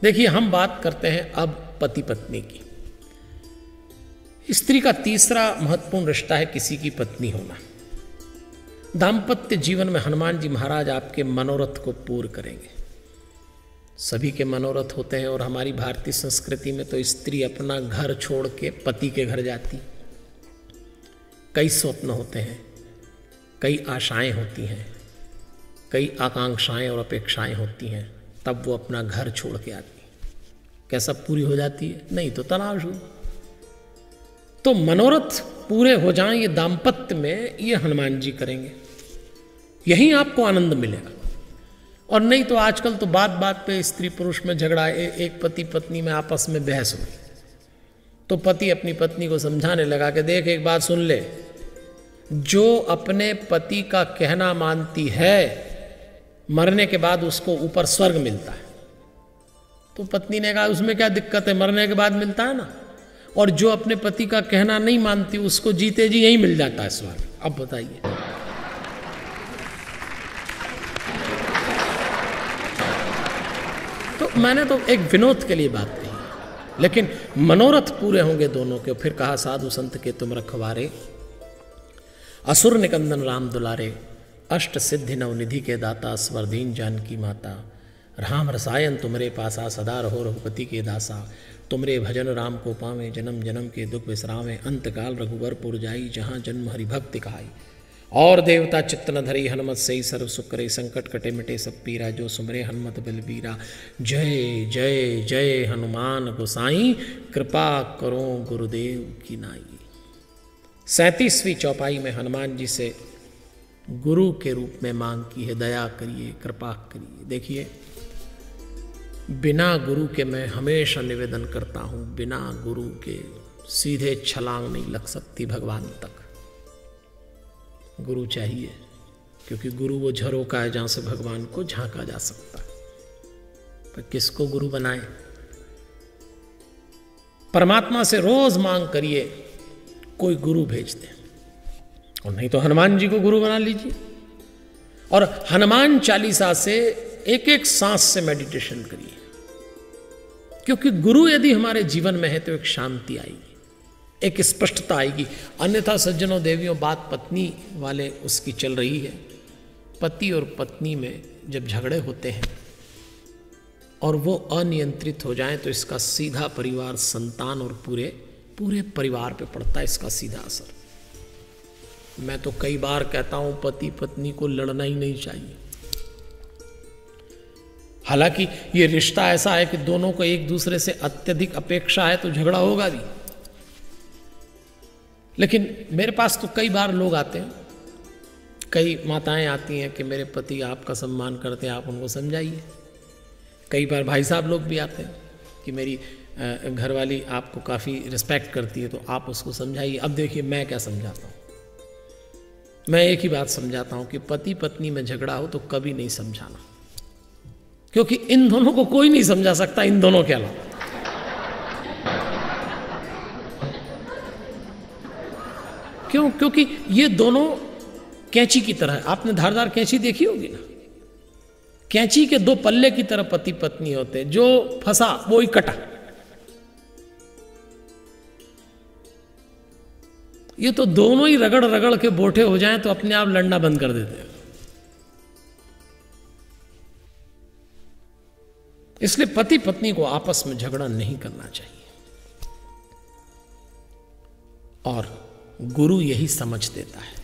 देखिए, हम बात करते हैं अब पति पत्नी की। स्त्री का तीसरा महत्वपूर्ण रिश्ता है किसी की पत्नी होना। दाम्पत्य जीवन में हनुमान जी महाराज आपके मनोरथ को पूर्ण करेंगे। सभी के मनोरथ होते हैं और हमारी भारतीय संस्कृति में तो स्त्री अपना घर छोड़ के पति के घर जाती। कई स्वप्न होते हैं, कई आशाएं होती हैं, कई आकांक्षाएं और अपेक्षाएं होती हैं, तब वो अपना घर छोड़ के आती। क्या सब पूरी हो जाती है? नहीं तो तनाव शुरू। तो मनोरथ पूरे हो जाएं ये दाम्पत्य में, ये हनुमान जी करेंगे। यहीं आपको आनंद मिलेगा। और नहीं तो आजकल तो बात बात पे स्त्री पुरुष में झगड़ा, एक पति पत्नी में आपस में बहस हुई तो पति अपनी पत्नी को समझाने लगा कि देख, एक बात सुन ले, जो अपने पति का कहना मानती है मरने के बाद उसको ऊपर स्वर्ग मिलता है। तो पत्नी ने कहा उसमें क्या दिक्कत है, मरने के बाद मिलता है ना। और जो अपने पति का कहना नहीं मानती उसको जीते जी यही मिल जाता है स्वर्ग। अब बताइए, तो मैंने तो एक विनोद के लिए बात कही, लेकिन मनोरथ पूरे होंगे दोनों के। फिर कहा साधु संत के तुम रखवारे, असुर निकंदन राम दुलारे, अष्ट सिद्धि नवनिधि के दाता, स्वर्धीन जानकी माता, राम रसायन तुमरे पासा, सदा रहो रघुपति के दासा, तुमरे भजन राम को पावे, जन्म जन्म के दुख विश्रामे, अंतकाल रघुवर पुर जाई, जहाँ जन्म हरि भक्ति कहाई। और देवता चित्त न धरी, हनुमत से सर्व सुख करे, संकट कटे मिटे सब पीरा, जो सुमरे हनुमत बलबीरा। जय जय जय हनुमान गोसाई, कृपा करो गुरुदेव की नाई। 37वीं चौपाई में हनुमान जी से गुरु के रूप में मांग की है, दया करिए, कृपा करिए। देखिए, बिना गुरु के मैं हमेशा निवेदन करता हूं, बिना गुरु के सीधे छलांग नहीं लग सकती भगवान तक। गुरु चाहिए, क्योंकि गुरु वो झरोका है जहां से भगवान को झांका जा सकता है। पर किसको गुरु बनाए? परमात्मा से रोज मांग करिए कोई गुरु भेज दे, और नहीं तो हनुमान जी को गुरु बना लीजिए। और हनुमान चालीसा से एक एक सांस से मेडिटेशन करिए, क्योंकि गुरु यदि हमारे जीवन में है तो एक शांति आएगी, एक स्पष्टता आएगी। अन्यथा सज्जनों देवियों, बात पत्नी वाले उसकी चल रही है। पति और पत्नी में जब झगड़े होते हैं और वो अनियंत्रित हो जाएं तो इसका सीधा परिवार, संतान और पूरे परिवार पे पड़ता है इसका सीधा असर। मैं तो कई बार कहता हूं पति पत्नी को लड़ना ही नहीं चाहिए। हालांकि ये रिश्ता ऐसा है कि दोनों को एक दूसरे से अत्यधिक अपेक्षा है तो झगड़ा होगा भी। लेकिन मेरे पास तो कई बार लोग आते हैं, कई माताएं आती हैं कि मेरे पति आपका सम्मान करते हैं, आप उनको समझाइए। कई बार भाई साहब लोग भी आते हैं कि मेरी घरवाली आपको काफ़ी रिस्पेक्ट करती है, तो आप उसको समझाइए। अब देखिए, मैं क्या समझाता हूँ, मैं एक ही बात समझाता हूँ कि पति पत्नी में झगड़ा हो तो कभी नहीं समझाना, क्योंकि इन दोनों को कोई नहीं समझा सकता इन दोनों के अलावा। क्यों? क्योंकि ये दोनों कैंची की तरह है। आपने धारदार कैंची देखी होगी ना, कैंची के दो पल्ले की तरह पति पत्नी होते हैं, जो फंसा वो ही कटा। ये तो दोनों ही रगड़ रगड़ के बोठे हो जाएं तो अपने आप लड़ना बंद कर देते हैं। इसलिए पति पत्नी को आपस में झगड़ा नहीं करना चाहिए, और गुरु यही समझ देता है।